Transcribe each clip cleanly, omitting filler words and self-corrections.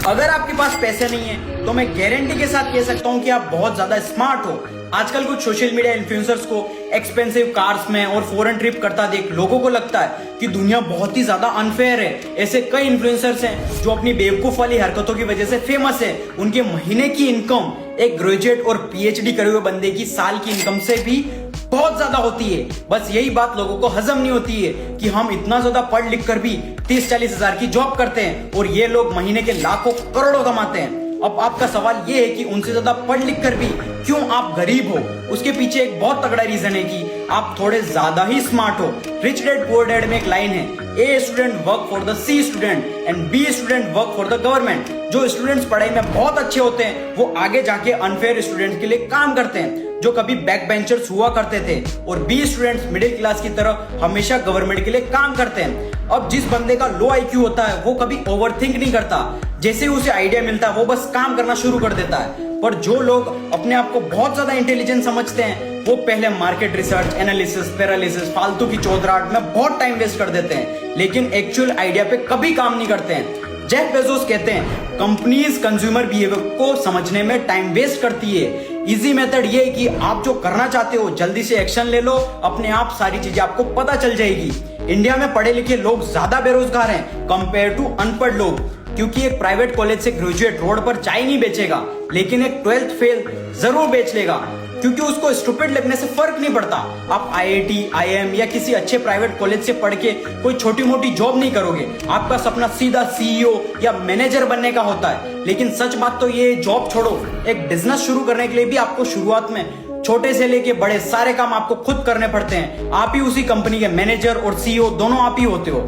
अगर आपके पास पैसे नहीं है तो मैं गारंटी के साथ कह सकता हूं कि आप बहुत ज्यादा स्मार्ट हो। आजकल कुछ सोशल मीडिया इन्फ्लुएंसर्स को एक्सपेंसिव कार्स में और फॉरेन ट्रिप करता देख लोगों को लगता है कि दुनिया बहुत ही ज्यादा अनफेयर है। ऐसे कई इन्फ्लुएंसर्स हैं जो अपनी बेवकूफ वाली हरकतों की वजह से फेमस है। उनके महीने की इनकम एक ग्रेजुएट और पीएचडी करे हुए बंदे की साल की इनकम से भी बहुत ज्यादा होती है। बस यही बात लोगों को हजम नहीं होती है कि हम इतना ज्यादा पढ़ लिख कर भी 30-40 हजार की जॉब करते हैं और ये लोग महीने के लाखों करोड़ों कमाते हैं। अब आपका सवाल ये है कि उनसे ज्यादा पढ़ लिख कर भी क्यों आप गरीब हो। उसके पीछे एक बहुत तगड़ा रीजन है कि आप थोड़े ज्यादा ही स्मार्ट हो। रिच डैड पुअर डैड में एक लाइन है, A student work for the C student and B student work for the government. जो स्टूडेंट्स पढ़ाई में बहुत अच्छे होते हैं वो आगे जाके अनफेयर स्टूडेंट्स के लिए काम करते हैं जो कभी बैक बेंचर्स हुआ करते थे, और बी स्टूडेंट्स मिडिल क्लास की तरह हमेशा गवर्नमेंट के लिए काम करते हैं। अब जिस बंदे का लो आईक्यू होता है वो कभी ओवरथिंक नहीं करता, जैसे ही उसे आइडिया मिलता है वो बस काम करना शुरू कर देता है। पर जो लोग अपने आप को बहुत ज्यादा इंटेलिजेंट समझते हैं वो पहले मार्केट रिसर्च, एनालिसिस, पैरालिसिस, फालतू की चौधराहट में बहुत टाइम वेस्ट कर देते हैं, लेकिन एक्चुअल आइडिया पे कभी काम नहीं करते हैं। जेफ बेजोस कहते हैं कंपनीज कंज्यूमर बिहेवियर को समझने में टाइम वेस्ट करती है। इजी मेथड ये है कि आप जो करना चाहते हो जल्दी से एक्शन ले लो, अपने आप सारी चीजें आपको पता चल जाएगी। इंडिया में पढ़े लिखे लोग ज्यादा बेरोजगार हैं कंपेयर टू अनपढ़ लोग, क्योंकि एक प्राइवेट कॉलेज से ग्रेजुएट रोड पर चाय नहीं बेचेगा, लेकिन एक 12th फेल जरूर बेच लेगा, क्योंकि उसको स्टूपिड लगने से फर्क नहीं पड़ता। आप आईआईटी, आईएम या किसी अच्छे प्राइवेट कॉलेज से पढ़ के कोई छोटी मोटी जॉब नहीं करोगे। आपका सपना सीधा सीईओ या मैनेजर बनने का होता है। लेकिन सच बात तो ये, जॉब छोड़ो, एक बिजनेस शुरू करने के लिए भी आपको शुरुआत में छोटे से लेके बड़े सारे काम आपको खुद करने पड़ते हैं। आप ही उसी कंपनी के मैनेजर और सीईओ दोनों आप ही होते हो।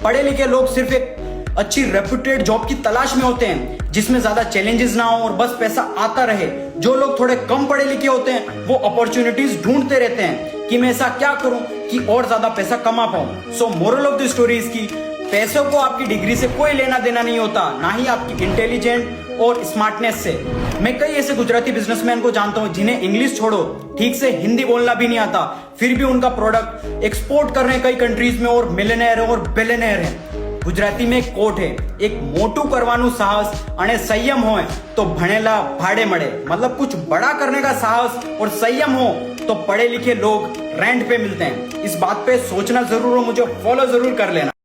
पढ़े लिखे लोग सिर्फ एक अच्छी रेप्यूटेड जॉब की तलाश में होते हैं जिसमें ज्यादा चैलेंजेस ना हो और बस पैसा आता रहे। जो लोग थोड़े कम पढ़े लिखे होते हैं वो अपॉर्चुनिटीज ढूंढते रहते हैं कि मैं ऐसा क्या करूं कि और ज्यादा पैसा कमा पाऊं। सो moral of the story is कि पैसों को आपकी डिग्री से कोई लेना देना नहीं होता, ना ही आपकी इंटेलिजेंट और स्मार्टनेस से। मैं कई ऐसे गुजराती बिजनेसमैन को जानता हूं जिन्हें इंग्लिश छोड़ो ठीक से हिंदी बोलना भी नहीं आता, फिर भी उनका प्रोडक्ट एक्सपोर्ट कर रहे हैं कई कंट्रीज में और मिलियनेयर और बिलियनेयर हैं। गुजराती में एक कोट है, एक मोटू करवानु साहस अने संयम हो तो भणेला भाड़े मड़े। मतलब कुछ बड़ा करने का साहस और संयम हो तो पढ़े लिखे लोग रेंट पे मिलते हैं। इस बात पे सोचना जरूर हो, मुझे फॉलो जरूर कर लेना।